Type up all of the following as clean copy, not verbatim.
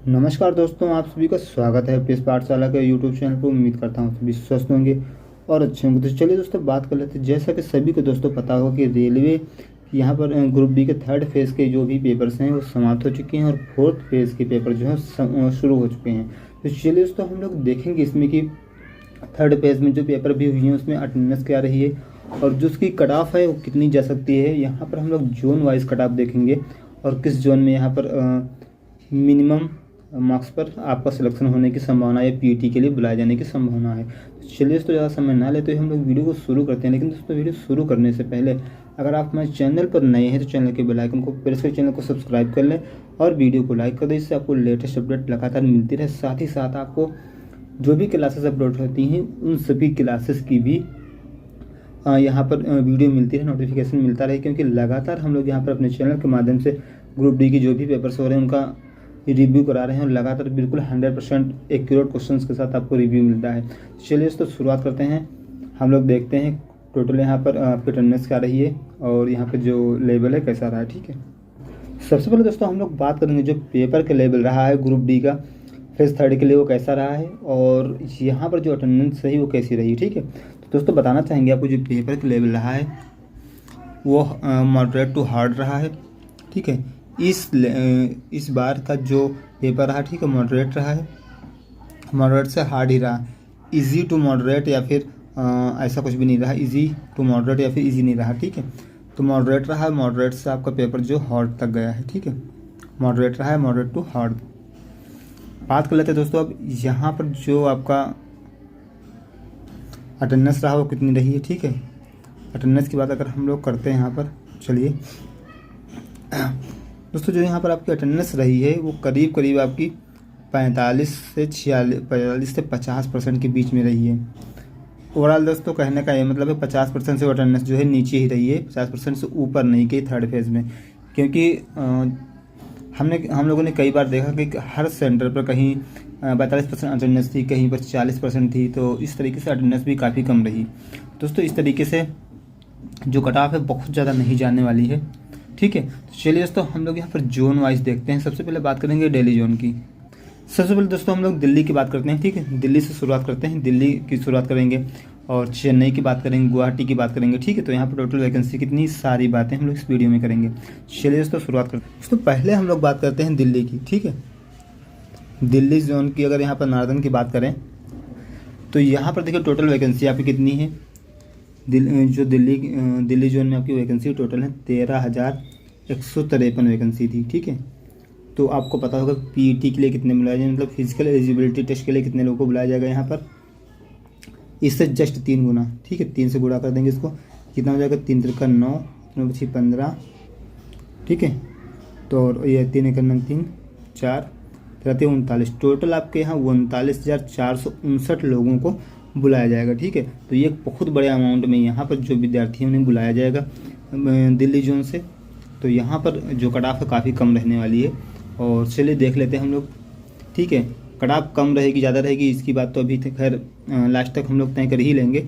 नमस्कार दोस्तों, आप सभी का स्वागत है अपनी इस पाठशाला के यूट्यूब चैनल पर। उम्मीद करता हूँ सभी स्वस्थ होंगे और अच्छे होंगे। तो चलिए दोस्तों बात कर लेते हैं। जैसा कि सभी को दोस्तों पता होगा कि रेलवे यहाँ पर ग्रुप डी के थर्ड फेज़ के जो भी पेपर्स हैं वो समाप्त हो चुके हैं और फोर्थ फेज़ के पेपर जो हैं शुरू हो चुके हैं। तो चलिए दोस्तों हम लोग देखेंगे इसमें कि थर्ड फेज़ में जो पेपर भी हुई हैं उसमें अटेंडेंस क्या रही है और जो उसकी कट ऑफ है वो कितनी जा सकती है। यहाँ पर हम लोग जोन वाइज कट ऑफ देखेंगे और किस जोन में यहाँ पर मिनिमम मार्क्स पर आपका सिलेक्शन होने की संभावना है, पीटी के लिए बुलाए जाने की संभावना है। तो चलिए दोस्तों ज़्यादा समय ना लेते हुए हम लोग वीडियो को शुरू करते हैं। लेकिन दोस्तों वीडियो शुरू करने से पहले अगर आप हमारे चैनल पर नए हैं तो चैनल के बेल आइकन को प्रेस कर चैनल को सब्सक्राइब कर लें और वीडियो को लाइक कर दें। इससे आपको लेटेस्ट अपडेट लगातार मिलती रहे। साथ ही साथ आपको जो भी क्लासेस अपलोड होती हैं उन सभी क्लासेस की भी यहाँ पर वीडियो मिलती रहे, नोटिफिकेशन मिलता रहे, क्योंकि लगातार हम लोग यहाँ पर अपने चैनल के माध्यम से ग्रुप डी की जो भी पेपर्स हो रहे हैं उनका रिव्यू करा रहे हैं और लगातार बिल्कुल 100% एक्यूरेट क्वेश्चंस के साथ आपको रिव्यू मिलता है। चलिए दोस्तों शुरुआत करते हैं। हम लोग देखते हैं टोटल यहाँ पर आपकी अटेंडेंस क्या रही है और यहाँ पर जो लेवल है कैसा रहा है। ठीक है, सबसे पहले दोस्तों हम लोग बात करेंगे जो पेपर का लेवल रहा है ग्रुप डी का फेज़ थर्ड के लिए वो कैसा रहा है और यहाँ पर जो अटेंडेंस रही वो कैसी रही। ठीक है, तो दोस्तों बताना चाहेंगे आपको जो पेपर का लेवल रहा है वो मॉडरेट टू हार्ड रहा है। ठीक है, इस बार का जो पेपर रहा, ठीक है, मॉडरेट रहा है, मॉडरेट से हार्ड ही रहा। इजी टू मॉडरेट या फिर ऐसा कुछ भी नहीं रहा, इजी टू मॉडरेट या फिर इजी नहीं रहा। ठीक है, तो मॉडरेट रहा है, मॉडरेट से आपका पेपर जो हार्ड तक गया है। ठीक है, मॉडरेट रहा है, मॉडरेट टू हार्ड। बात कर लेते हैं दोस्तों अब यहाँ पर जो आपका अटेंडेंस रहा वो कितनी रही है। ठीक है, अटेंडेंस की बात अगर हम लोग करते हैं यहाँ पर, चलिए दोस्तों जो यहाँ पर आपकी अटेंडेंस रही है वो करीब करीब आपकी 45 से 50% के बीच में रही है। ओवरऑल दोस्तों कहने का ये मतलब है 50% से अटेंडेंस जो है नीचे ही रही है, 50% से ऊपर नहीं गई थर्ड फेज़ में। क्योंकि हम लोगों ने कई बार देखा कि हर सेंटर पर कहीं 42% अटेंडेंस थी, कहीं पर 40% थी, तो इस तरीके से अटेंडेंस भी काफ़ी कम रही। दोस्तों इस तरीके से जो कट ऑफ है बहुत ज़्यादा नहीं जाने वाली है। ठीक है, तो चलिए दोस्तों हम लोग यहाँ पर जोन वाइज देखते हैं। सबसे पहले बात करेंगे दिल्ली जोन की। सबसे पहले दोस्तों हम लोग दिल्ली की बात करते हैं। ठीक है, दिल्ली से शुरुआत करते हैं, दिल्ली की शुरुआत करेंगे और चेन्नई की बात करेंगे, गुवाहाटी की बात करेंगे। ठीक है, तो यहाँ पर टोटल वैकेंसी कितनी सारी बातें हम लोग इस वीडियो में करेंगे। चलिए दोस्तों शुरुआत करते हैं। दोस्तों पहले हम लोग बात करते हैं दिल्ली की। ठीक है, दिल्ली जोन की अगर यहाँ पर नार्दर्न की बात करें तो यहाँ पर देखिए टोटल वैकेंसी आपकी कितनी है। दिल्ली जोन में आपकी वैकेंसी टोटल है 13,153 वैकेंसी थी। ठीक है, तो आपको पता होगा पीईटी के लिए कितने बुलाया जाए, मतलब फिजिकल एलिजिबिलिटी टेस्ट के लिए कितने लोगों को बुलाया जाएगा यहाँ पर, इससे जस्ट 3 गुना। ठीक है, 3 से गुणा कर देंगे इसको, कितना हो जाएगा 3 त्रिका 9, 9 बची 15। ठीक है, तो ये 3 एक 9 3 4 39, टोटल आपके यहाँ 39,459 लोगों को बुलाया जाएगा। ठीक है, तो ये बहुत बड़े अमाउंट में यहाँ पर जो विद्यार्थी हैं उन्हें बुलाया जाएगा दिल्ली जोन से। तो यहाँ पर जो कट ऑफ है काफ़ी कम रहने वाली है और चलिए देख लेते हैं हम लोग। ठीक है, कट ऑफ कम रहेगी ज़्यादा रहेगी इसकी बात तो अभी खैर लास्ट तक हम लोग तय कर ही लेंगे,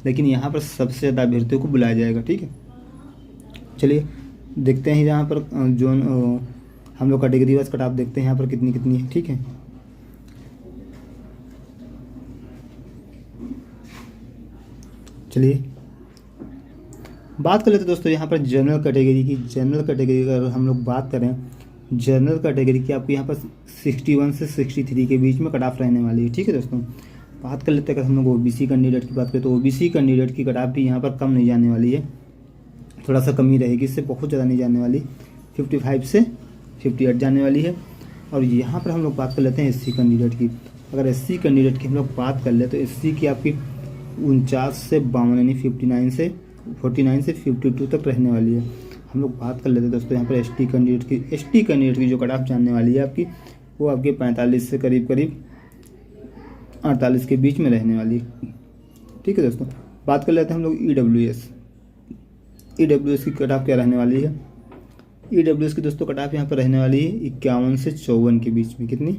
लेकिन यहाँ पर सबसे ज़्यादा अभ्यर्थियों को बुलाया जाएगा। ठीक है, चलिए देखते हैं यहाँ पर जोन हम लोग कैटेगरी वाइज कट ऑफ देखते हैं यहाँ पर कितनी कितनी है। ठीक है, चलिए बात कर लेते हैं दोस्तों यहाँ पर जनरल कैटेगरी की। जनरल कैटेगरी का अगर हम लोग बात करें, जनरल कैटेगरी की आपको यहाँ पर 61 से 63 के बीच में कट ऑफ रहने वाली है। ठीक है दोस्तों, बात कर लेते हैं अगर हम लोग ओबीसी कैंडिडेट की बात करें तो ओबीसी कैंडिडेट की कट ऑफ भी यहाँ पर कम नहीं जाने वाली है, थोड़ा सा कम ही रहेगी, इससे बहुत ज़्यादा नहीं जाने वाली, 55 से 58 जाने वाली है। और यहाँ पर हम लोग बात कर लेते हैं एससी कैंडिडेट की। अगर एससी कैंडिडेट की हम लोग बात कर ले तो एससी की आपकी 49 से 52 यानी 49 से 52 तक रहने वाली है। हम लोग बात कर लेते हैं दोस्तों यहाँ पर एसटी कैंडिडेट की जो कट ऑफ जानने वाली है आपकी वो आपके 45 से करीब 48 के बीच में रहने वाली है। ठीक है दोस्तों, बात कर लेते हैं हम लोग ईडब्ल्यूएस की कट ऑफ क्या रहने वाली है। ईडब्ल्यूएस की दोस्तों कट ऑफ यहाँ पर रहने वाली है 51 से 54 के बीच में। कितनी?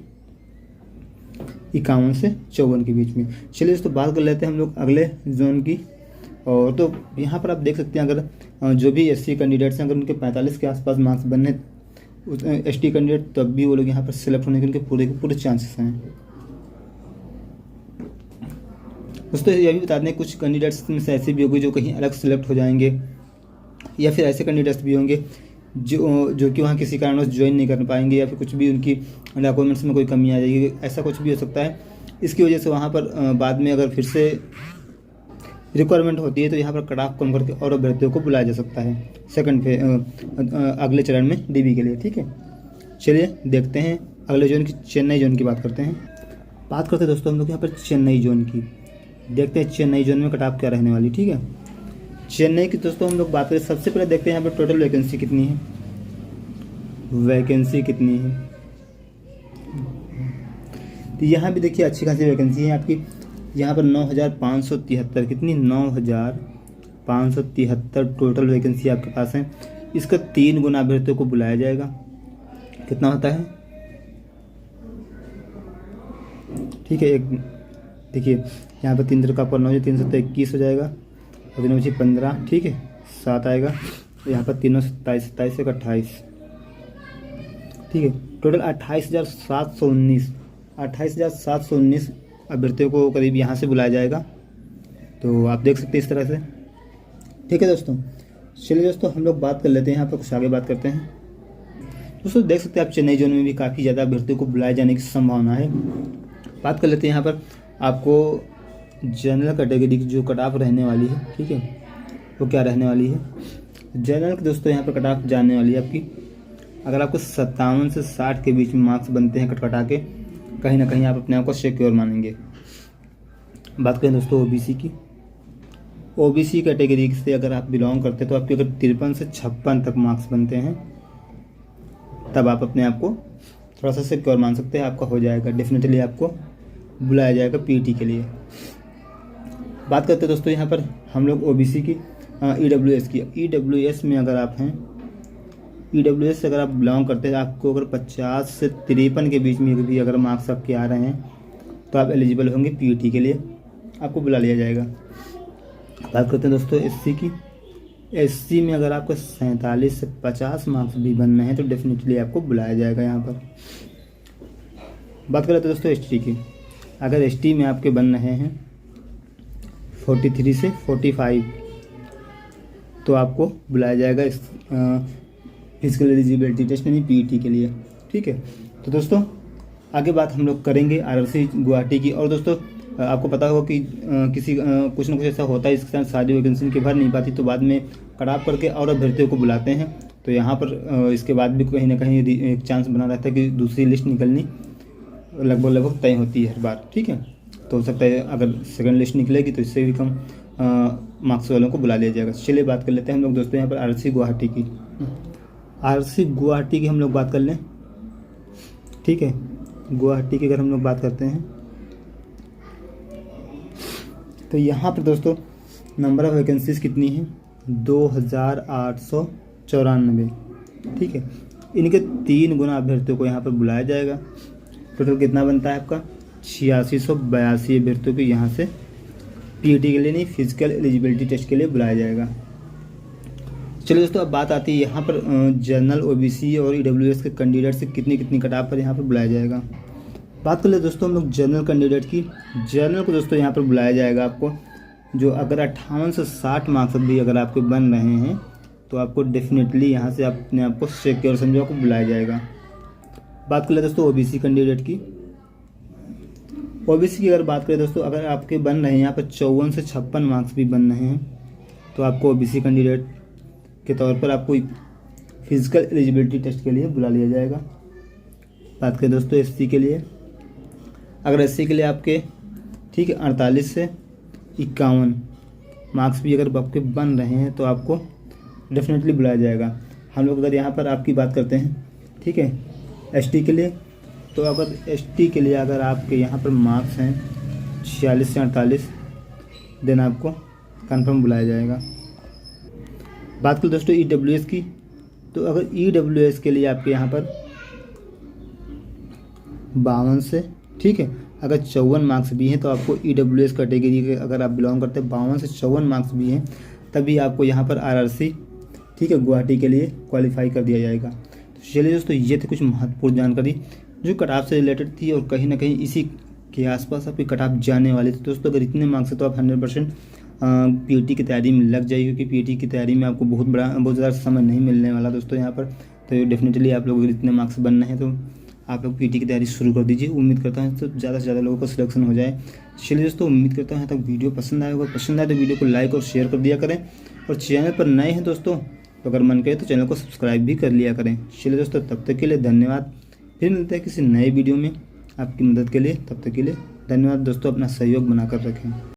51 से 54 के बीच में। चलिए दोस्तों बात कर लेते हैं हम लोग अगले जोन की। और तो यहाँ पर आप देख सकते हैं अगर जो भी एससी कैंडिडेट्स हैं अगर उनके 45 के आसपास मार्क्स ST कैंडिडेट, तब भी वो लोग यहाँ पर सिलेक्ट होने के उनके पूरे के पूरे चांसेस हैं। दोस्तों ये भी बता दें, कुछ कैंडिडेट्स में से ऐसे भी होंगे जो कहीं अलग सेलेक्ट हो जाएंगे, या फिर ऐसे कैंडिडेट्स भी होंगे जो कि वहाँ किसी कारणवश ज्वाइन नहीं कर पाएंगे, या फिर कुछ भी उनकी डॉक्यूमेंट्स में कोई कमी आ जाएगी, ऐसा कुछ भी हो सकता है। इसकी वजह से वहाँ पर बाद में अगर फिर से रिक्वायरमेंट होती है तो यहाँ पर कट ऑफ कम करके और अभ्यर्थियों को बुलाया जा सकता है अगले चरण में DB के लिए। ठीक है, चलिए देखते हैं अगले जोन की, चेन्नई जोन की बात करते हैं। दोस्तों हम लोग यहाँ पर चेन्नई जोन की, देखते हैं चेन्नई जोन में कट ऑफ क्या रहने वाली। ठीक है, चेन्नई की दोस्तों हम लोग बात करें, सबसे पहले देखते हैं यहाँ पर टोटल वैकेंसी कितनी है। तो यहाँ भी देखिए अच्छी खासी वैकेंसी है आपकी। यहाँ पर 9,573 कितनी 9,573 टोटल वैकेंसी आपके पास है। इसका 3 गुना अभ्यर्थियों को बुलाया जाएगा। कितना होता है, ठीक है, एक देखिए यहाँ पर 3 का आपका 9 321 हो जाएगा, और 3 बची 15, ठीक है 7 आएगा। तो यहाँ पर 3 27 27 एक 28, ठीक है, टोटल 28,719 अभ्यर्थियों को करीब यहाँ से बुलाया जाएगा। तो आप देख सकते हैं इस तरह से। ठीक है दोस्तों, चलिए दोस्तों हम लोग बात कर लेते हैं, यहाँ पर कुछ आगे बात करते हैं। दोस्तों देख सकते हैं आप चेन्नई जोन में भी काफ़ी ज़्यादा अभ्यर्थियों को बुलाए जाने की संभावना है। बात कर लेते हैं यहाँ पर आपको जनरल कैटेगरी की जो कट ऑफ रहने वाली है, ठीक है, वो क्या रहने वाली है। जनरल की दोस्तों यहाँ पर कट ऑफ जाने वाली है आपकी, अगर आपको 57 से 60 के बीच में मार्क्स बनते हैं कटा के, कहीं ना कहीं आप अपने आप को सिक्योर मानेंगे। बात करें दोस्तों ओबीसी की, ओबीसी कैटेगरी से अगर आप बिलोंग करते हैं तो आपके अगर 53 से 56 तक मार्क्स बनते हैं तब आप अपने आप को थोड़ा सा सिक्योर मान सकते हैं, आपका हो जाएगा, डेफिनेटली आपको बुलाया जाएगा पीटी के लिए। बात करते हैं दोस्तों यहाँ पर हम लोग ओबीसी की ईडब्ल्यूएस की। ईडब्ल्यूएस में अगर आप हैं, ईडब्ल्यूएस से अगर आप बिलोंग करते हैं, आपको अगर 50 से 53 के बीच में भी अगर मार्क्स आपके आ रहे हैं तो आप एलिजिबल होंगे पीटी के लिए, आपको बुला लिया जाएगा। बात करते हैं दोस्तों एससी की। एससी में अगर आपको 47 से 50 मार्क्स भी बनने हैं तो डेफिनेटली आपको बुलाया जाएगा यहाँ पर। बात कर लेते हैं दोस्तों एसटी की। अगर एसटी में आपके बन रहे हैं 43 से 45 तो आपको बुलाया जाएगा इस फिजिकल एलिजिबिलिटी टेस्ट यानी पीटी के लिए। ठीक है, तो दोस्तों आगे बात हम लोग करेंगे आरआरसी गुवाहाटी की। और दोस्तों आपको पता होगा कि कुछ ना कुछ ऐसा होता है इसके साथ सारी वैकेंसी की भर नहीं पाती तो बाद में कट ऑफ करके और अभ्यर्थियों को बुलाते हैं। तो यहाँ पर इसके बाद भी कहीं ना कहीं एक चांस बना रहता है कि दूसरी लिस्ट निकलनी लगभग तय होती है हर बार। ठीक है, तो हो सकता है अगर सेकंड लिस्ट निकलेगी तो इससे भी कम मार्क्स वालों को बुला लिया जाएगा। चलिए बात कर लेते हैं हम लोग दोस्तों यहाँ पर आरआरसी गुवाहाटी की। आरआरसी गुवाहाटी की हम लोग बात कर लें। ठीक है, गुवाहाटी की अगर हम लोग बात करते हैं तो यहाँ पर दोस्तों नंबर ऑफ वैकेंसीज कितनी है 2894। ठीक है, इनके 3 गुना अभ्यर्थियों को यहाँ पर बुलाया जाएगा। टोटल कितना बनता है आपका 8682 अभ्यर्थियों को यहाँ से पीटी के लिए नहीं फिजिकल एलिजिबिलिटी टेस्ट के लिए बुलाया जाएगा। चलिए दोस्तों अब बात आती है यहाँ पर जनरल ओबीसी और ईडब्ल्यूएस के कैंडिडेट से कितनी कट ऑफ पर यहाँ पर बुलाया जाएगा। बात कर ले दोस्तों हम लोग जनरल कैंडिडेट की। जनरल को दोस्तों यहाँ पर बुलाया जाएगा आपको जो अगर 58 से 60 मार्क्स भी अगर आपके बन रहे हैं तो आपको डेफिनेटली यहाँ से अपने आप को सिक्योर समझो आपको बुलाया जाएगा। बात कर ले दोस्तों ओबीसी कैंडिडेट की। ओबीसी की अगर बात करें दोस्तों अगर आपके बन रहे हैं यहाँ पर 54 से 56 मार्क्स भी बन रहे हैं तो आपको ओबीसी कैंडिडेट के तौर पर आपको फिजिकल एलिजिबिलिटी टेस्ट के लिए बुला लिया जाएगा। बात करें दोस्तों एससी के लिए। अगर एससी के लिए आपके ठीक है 48 से 51 मार्क्स भी अगर आपके बन रहे हैं तो आपको डेफिनेटली बुलाया जाएगा। हम लोग अगर यहाँ पर आपकी बात करते हैं ठीक है एसटी के लिए, तो अगर एसटी के लिए अगर आपके यहाँ पर मार्क्स हैं 46 से 48 देन आपको कंफर्म बुलाया जाएगा। बात करें दोस्तों ईडब्ल्यूएस की, तो अगर ईडब्ल्यूएस के लिए आपके यहाँ पर 52 से ठीक है अगर 54 मार्क्स भी हैं तो आपको ईडब्ल्यूएस कैटेगरी के अगर आप बिलोंग करते हैं 52 से 54 मार्क्स भी हैं तभी आपको यहाँ पर आरआरसी ठीक है गुवाहाटी के लिए क्वालिफाई कर दिया जाएगा। तो चलिए दोस्तों, ये थी कुछ महत्वपूर्ण जानकारी जो कट ऑफ से रिलेटेड थी और कहीं ना कहीं इसी के आसपास आपकी कट ऑफ जाने वाली थी। दोस्तों अगर इतने मार्क्स है तो आप 100% पीटी की तैयारी में लग जाइए, क्योंकि पीटी की तैयारी में आपको बहुत ज़्यादा समय नहीं मिलने वाला दोस्तों यहाँ पर। तो डेफिनेटली आप लोग अगर इतने मार्क्स बनने हैं तो आप लोग पीटी की तैयारी शुरू कर दीजिए। उम्मीद करता हूँ तो ज़्यादा से ज़्यादा लोगों का सिलेक्शन हो जाए। चलिए दोस्तों, उम्मीद करता हूँ तक वीडियो पसंद आया होगा। पसंद आए तो वीडियो को लाइक और शेयर कर दिया करें, और चैनल पर नए हैं दोस्तों तो अगर मन करे तो चैनल को सब्सक्राइब भी कर लिया करें। चलिए दोस्तों, तब तक के लिए धन्यवाद। फिर मिलते हैं किसी नए वीडियो में आपकी मदद के लिए। तब तक के लिए धन्यवाद दोस्तों, अपना सहयोग बनाकर रखें।